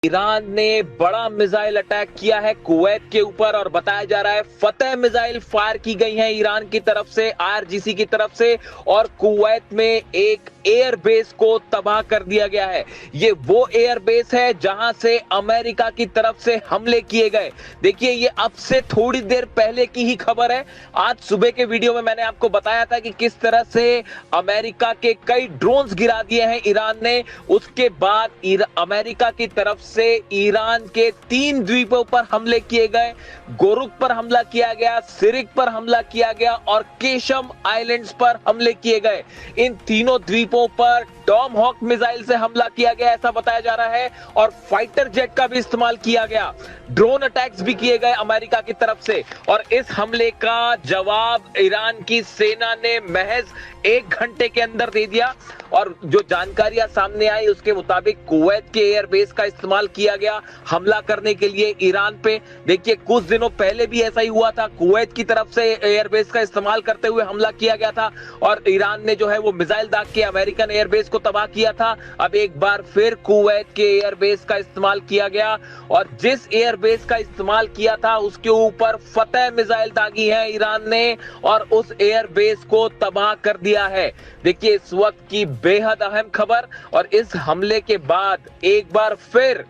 Iran ने बड़ा missile attack किया है कुवैत के ऊपर और बताया जा रहा है फतेह मिसाइल फायर की गई है ईरान की तरफ से, आईआरजीसी की तरफ से, और कुवैत में एक एयरबेस को तबाह कर दिया गया है। ये वो एयरबेस है जहां से अमेरिका की तरफ से हमले किए गए। देखिए, ये अब से थोड़ी देर पहले की ही खबर है। आज सुबह के वीडियो में मैंने आपको बताया था कि किस तरह से अमेरिका के कई ड्रोन्स गिरा दिए हैं ईरान ने। उसके बाद अमेरिका की तरफ से ईरान के 3 द्वीपों पर हमले किए गए। गोरुक पर हमला किया गया, सिरिक पर हमला किया गया और केशम आइलैंड्स पर हमले किए गए। इन तीनों द्वीपों पर टॉमहॉक मिसाइल से हमला किया गया, ऐसा बताया जा रहा है, और फाइटर जेट का भी इस्तेमाल किया गया। ड्रोन अटैक्स भी किए गए अमेरिका की तरफ से, और इस हमले का जवाब ईरान की सेना ने महज 1 घंटे के अंदर दे दिया। और जो जानकारियां सामने आई उसके मुताबिक कुवैत के एयरबेस का इस्तेमाल किया गया हमला करने के लिए ईरान पे। देखिए, कुछ दिनों पहले भी ऐसा ही हुआ था, कुवैत की तरफ से एयरबेस का इस्तेमाल करते हुए हमला किया गया था और ईरान ने जो है वो मिसाइल दाग के अमेरिकन एयरबेस को तबाह किया था। अब एक बार फिर कुवैत के एयरबेस का इस्तेमाल किया गया, और जिस एयरबेस का इस्तेमाल किया था उसके ऊपर फतेह मिसाइल दागी है ईरान ने और उस एयरबेस को तबाह कर दिया है। देखिए, इस वक्त की बेहद अहम खबर, और इस हमले के बाद एक बार फिर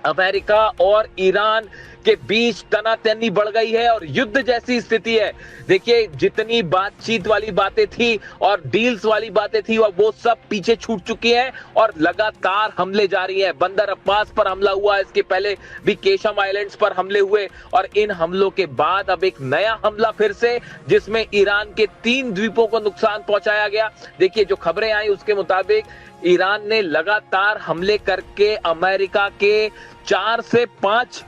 अमेरिका और ईरान के बीच तनातनी बढ़ गई है और युद्ध जैसी स्थिति है। देखिए, जितनी बातचीत वाली बातें थी और डील्स वाली बातें थी वो सब पीछे छूट चुकी हैं और लगातार हमले जारी हैं। बंदर अब्बास पर हमला हुआ, इसके पहले भी केशम आइलैंड्स पर हमले हुए, और इन हमलों के बाद अब एक नया हमला फिर से, जिसमें ईरान के 3 द्वीपों को नुकसान पहुंचाया गया। देखिए, जो खबरें आई उसके मुताबिक ईरान ने लगातार हमले करके अमेरिका के 4 से 5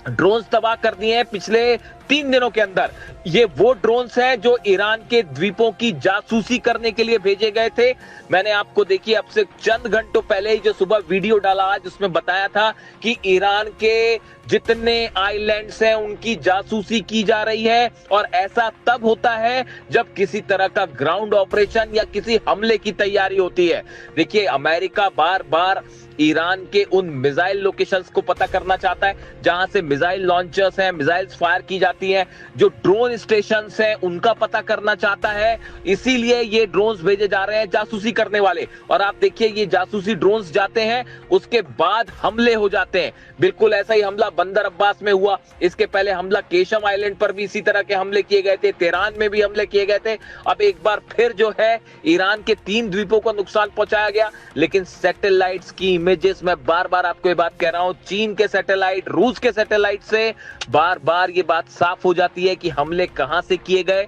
ड्रोन तबाह कर दिए हैं पिछले 3 दिनों के अंदर। ये वो ड्रोन्स हैं जो ईरान के द्वीपों की जासूसी करने के लिए भेजे गए थे। मैंने आपको देखिए अब से चंद घंटों पहले ही जो सुबह वीडियो डाला आज उसमें बताया था कि ईरान के जितने आइलैंड्स हैं उनकी जासूसी की जा रही है, और ऐसा तब होता है जब किसी तरह का ग्राउंड ऑपरेशन या किसी हमले की तैयारी होती है। देखिए, अमेरिका बार बार ईरान के उन मिसाइल लोकेशंस को पता करना चाहता है जहां से मिसाइल लॉन्चर्स हैं, मिसाइल्स फायर की जाती हैं, जो ड्रोन स्टेशंस हैं उनका पता करना चाहता है। इसीलिए ये ड्रोन्स भेजे जा रहे हैं जासूसी करने वाले। और आप देखिए, ये जासूसी ड्रोन्स जाते हैं, उसके बाद हमले हो जाते हैं। बिल्कुल ऐसा ही हमला बंदर अब्बास में हुआ। इसके पहले हमला केशम आइलैंड पर भी इसी तरह के हमले किए गए थे, तेहरान में भी हमले किए गए थे। अब एक बार फिर जो है ईरान के 3 द्वीपों को नुकसान पहुंचाया गया। लेकिन सैटेलाइट्स की इमेजेस, मैं बार बार आपको ये बात कह रहा हूं, चीन के सैटेलाइट, रूस के सैटेलाइट से बार बार ये बात साफ हो जाती है कि हमले कहां से किए गए।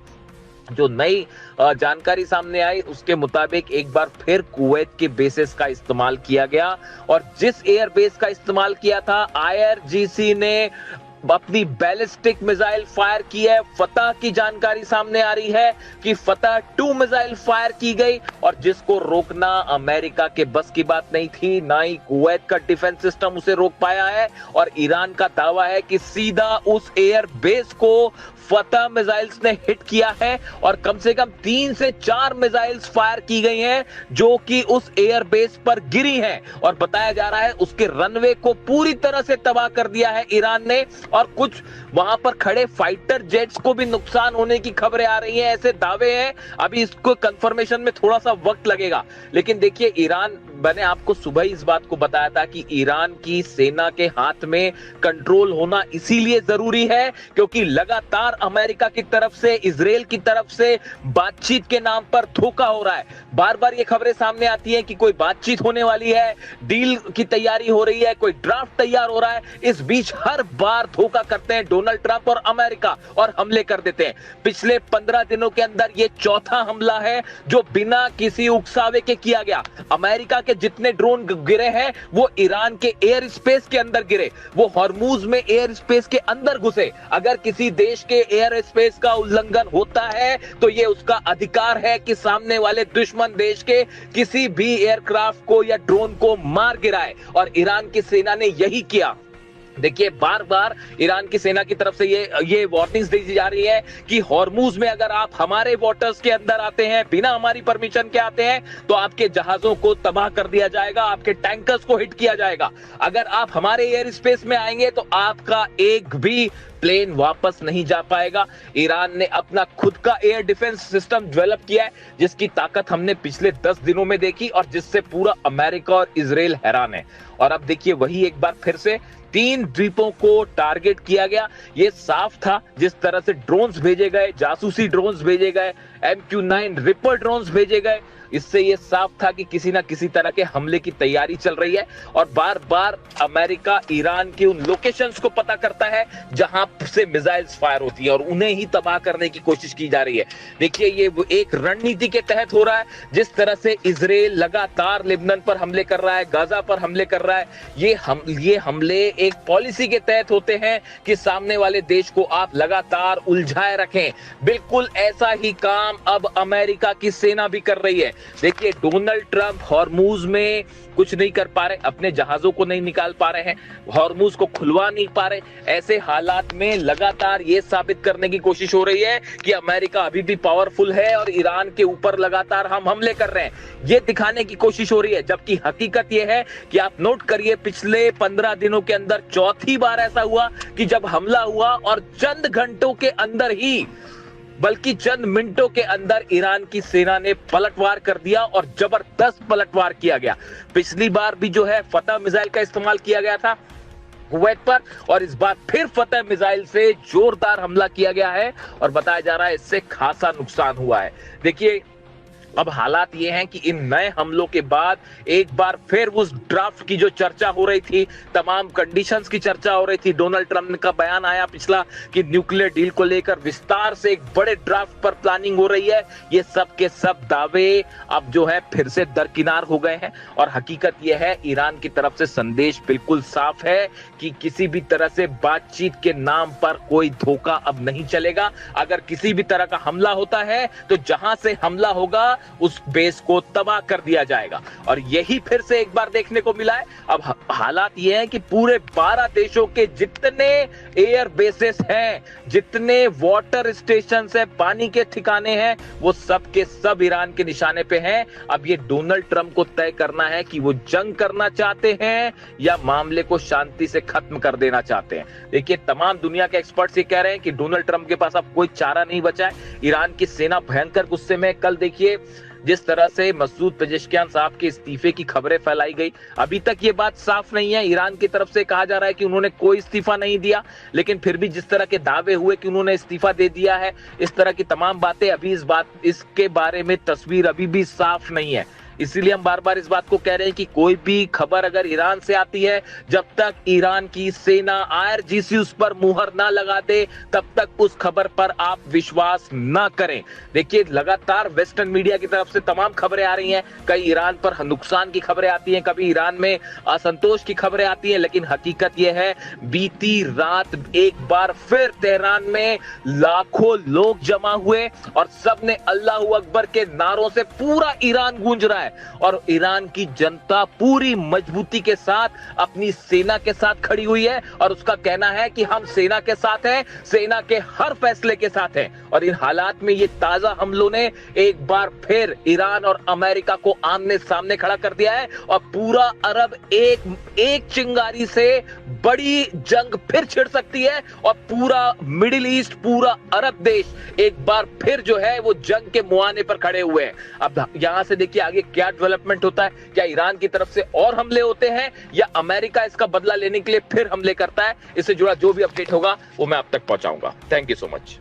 जो नई जानकारी सामने आई उसके मुताबिक एक बार फिर कुवैत के बेसेस का इस्तेमाल किया गया, और जिस एयर बेस का इस्तेमाल किया था आईआरजीसी ने अपनी बैलिस्टिक मिसाइल फायर की है। फतह की जानकारी सामने आ रही है कि फतह 2 मिसाइल फायर की गई, और जिसको रोकना अमेरिका के बस की बात नहीं थी, ना ही कुवैत का डिफेंस सिस्टम उसे रोक पाया है। और ईरान का दावा है कि सीधा उस एयर बेस को फतह मिसाइल्स ने हिट किया है, और कम से कम 3 से 4 मिसाइल्स फायर की गई हैं जो कि उस एयर बेस पर गिरी हैं, और बताया जा रहा है उसके रनवे को पूरी तरह से तबाह कर दिया है ईरान ने, और कुछ वहां पर खड़े फाइटर जेट्स को भी नुकसान होने की खबरें आ रही हैं, ऐसे दावे हैं। अभी इसको कंफर्मेशन में थोड़ा सा वक्त लगेगा। लेकिन देखिए, ईरान, मैंने आपको सुबह ही इस बात को बताया था कि ईरान की सेना के हाथ में कंट्रोल होना इसीलिए जरूरी है क्योंकि लगातार अमेरिका की तरफ से, इजराइल की तरफ से बातचीत के नाम पर धोखा हो रहा है। बार बार ये खबरें सामने आती हैं कि कोई बातचीत होने वाली है, डील की तैयारी हो रही है, कोई ड्राफ्ट तैयार हो रहा है। इस बीच हर बार धोखा करते हैं डोनाल्ड ट्रंप और अमेरिका और हमले कर देते हैं। पिछले 15 दिनों के अंदर ये चौथा हमला है जो बिना किसी उकसावे के किया गया। अमेरिका के जितने ड्रोन गिरे हैं वो ईरान के एयर स्पेस के अंदर गिरे, वो हॉर्मूज में एयर स्पेस के अंदर घुसे। अगर किसी देश के एयर स्पेस का उल्लंघन होता है तो ये उसका अधिकार है कि सामने वाले दुश्मन देश के किसी भी एयरक्राफ्ट को या ड्रोन को मार गिराए, और ईरान की सेना ने यही किया। देखिए बार बार ईरान की सेना की तरफ से ये वार्निंग्स दी जा रही है कि हॉर्मूज में अगर आप हमारे वाटर्स के अंदर आते हैं, बिना हमारी परमिशन के आते हैं, तो आपके जहाजों को तबाह कर दिया जाएगा, आपके टैंकर्स को हिट किया जाएगा। अगर आप हमारे एयर स्पेस में आएंगे तो आपका एक भी प्लेन वापस नहीं जा पाएगा। ईरान ने अपना खुद का एयर डिफेंस सिस्टम डेवलप किया है, जिसकी ताकत हमने पिछले 10 दिनों में देखी और जिससे पूरा अमेरिका और इजराइल हैरान है। और अब देखिए वही एक बार फिर से 3 द्वीपों को टारगेट किया गया। ये साफ था, जिस तरह से ड्रोन्स भेजे गए, जासूसी ड्रोन्स भेजे गए, MQ-9 रिपर ड्रोन्स भेजे गए, इससे ये साफ था कि किसी ना किसी तरह के हमले की तैयारी चल रही है। और बार बार अमेरिका ईरान की उन लोकेशंस को पता करता है जहां से मिसाइल्स फायर होती है और उन्हें ही तबाह करने की कोशिश की जा रही है। देखिए ये एक रणनीति के तहत हो रहा है। जिस तरह से इजराइल लगातार लेबनान पर हमले कर रहा है, गाजा पर हमले कर रहा है, ये हमले एक पॉलिसी के तहत होते हैं कि सामने वाले देश को आप लगातार उलझाए रखें। बिल्कुल ऐसा ही काम अब अमेरिका की सेना भी कर रही है। देखिए डोनाल्ड ट्रंप हॉर्मूज में कुछ नहीं कर पा रहे, अपने जहाजों को नहीं निकाल पा रहे हैं, हॉर्मूज को खुलवा नहीं पा रहे। ऐसे हालात में लगातार ये साबित करने की कोशिश हो रही है कि अमेरिका अभी भी पावरफुल है और ईरान के ऊपर लगातार हम हमले कर रहे हैं, ये दिखाने की कोशिश हो रही है। जबकि हकीकत ये है कि आप नोट करिए, पिछले 15 दिनों के अंदर चौथी बार ऐसा हुआ कि जब हमला हुआ और चंद घंटों के अंदर ही, बल्कि चंद मिनटों के अंदर ईरान की सेना ने पलटवार कर दिया और जबरदस्त पलटवार किया गया। पिछली बार भी जो है फतह मिसाइल का इस्तेमाल किया गया था कुवैत पर, और इस बार फिर फतह मिसाइल से जोरदार हमला किया गया है और बताया जा रहा है इससे खासा नुकसान हुआ है। देखिए अब हालात ये हैं कि इन नए हमलों के बाद एक बार फिर उस ड्राफ्ट की जो चर्चा हो रही थी, तमाम कंडीशंस की चर्चा हो रही थी, डोनाल्ड ट्रंप का बयान आया पिछला कि न्यूक्लियर डील को लेकर विस्तार से एक बड़े ड्राफ्ट पर प्लानिंग हो रही है, ये सब के सब दावे अब जो है फिर से दरकिनार हो गए हैं। और हकीकत यह है ईरान की तरफ से संदेश बिल्कुल साफ है कि किसी भी तरह से बातचीत के नाम पर कोई धोखा अब नहीं चलेगा। अगर किसी भी तरह का हमला होता है तो जहां से हमला होगा उस बेस को तबाह कर दिया जाएगा। और यही फिर से एक बार देखने को मिला है। अब हालात ये हैं कि पूरे 12 देशों के जितने एयर बेसेस हैं, जितने वाटर स्टेशन है, पानी के ठिकाने हैं, वो सब के सब ईरान के निशाने पे हैं। अब ये डोनाल्ड ट्रंप को तय करना है कि वो जंग करना चाहते हैं या मामले को शांति से खत्म कर देना चाहते हैं। देखिए तमाम दुनिया के एक्सपर्ट्स ये कह रहे हैं कि डोनाल्ड ट्रंप के पास अब कोई चारा नहीं बचा है। ईरान की सेना भयंकर गुस्से में। कल देखिए जिस तरह से मसूद पेजेश्कियान साहब के इस्तीफे की खबरें फैलाई गई, अभी तक ये बात साफ नहीं है। ईरान की तरफ से कहा जा रहा है कि उन्होंने कोई इस्तीफा नहीं दिया, लेकिन फिर भी जिस तरह के दावे हुए कि उन्होंने इस्तीफा दे दिया है, इस तरह की तमाम बातें अभी इसके बारे में तस्वीर अभी भी साफ नहीं है। इसीलिए हम बार बार इस बात को कह रहे हैं कि कोई भी खबर अगर ईरान से आती है, जब तक ईरान की सेना IRGC उस पर मुहर ना लगा दे, तब तक उस खबर पर आप विश्वास ना करें। देखिए लगातार वेस्टर्न मीडिया की तरफ से तमाम खबरें आ रही हैं, कई ईरान पर नुकसान की खबरें आती हैं, कभी ईरान में असंतोष की खबरें आती हैं, लेकिन हकीकत यह है बीती रात एक बार फिर तेहरान में लाखों लोग जमा हुए और सबने अल्लाह अकबर के नारों से पूरा ईरान गूंज रहा है। और ईरान की जनता पूरी मजबूती के साथ अपनी सेना के साथ खड़ी हुई है और उसका कहना है कि हम सेना के साथ हैं, सेना के हर फैसले के साथ हैं। और इन हालात में ये ताजा हमलों ने एक बार फिर ईरान और अमेरिका को आमने सामने खड़ा कर दिया है और पूरा अरब एक चिंगारी से बड़ी जंग फिर छिड़ सकती है और पूरा मिडिल ईस्ट, पूरा अरब देश एक बार फिर जो है वो जंग के मुहाने पर खड़े हुए हैं। अब यहां से देखिए आगे क्या डेवलपमेंट होता है, क्या ईरान की तरफ से और हमले होते हैं या अमेरिका इसका बदला लेने के लिए फिर हमले करता है। इससे जुड़ा जो भी अपडेट होगा वो मैं आप तक पहुंचाऊंगा। Thank you so much.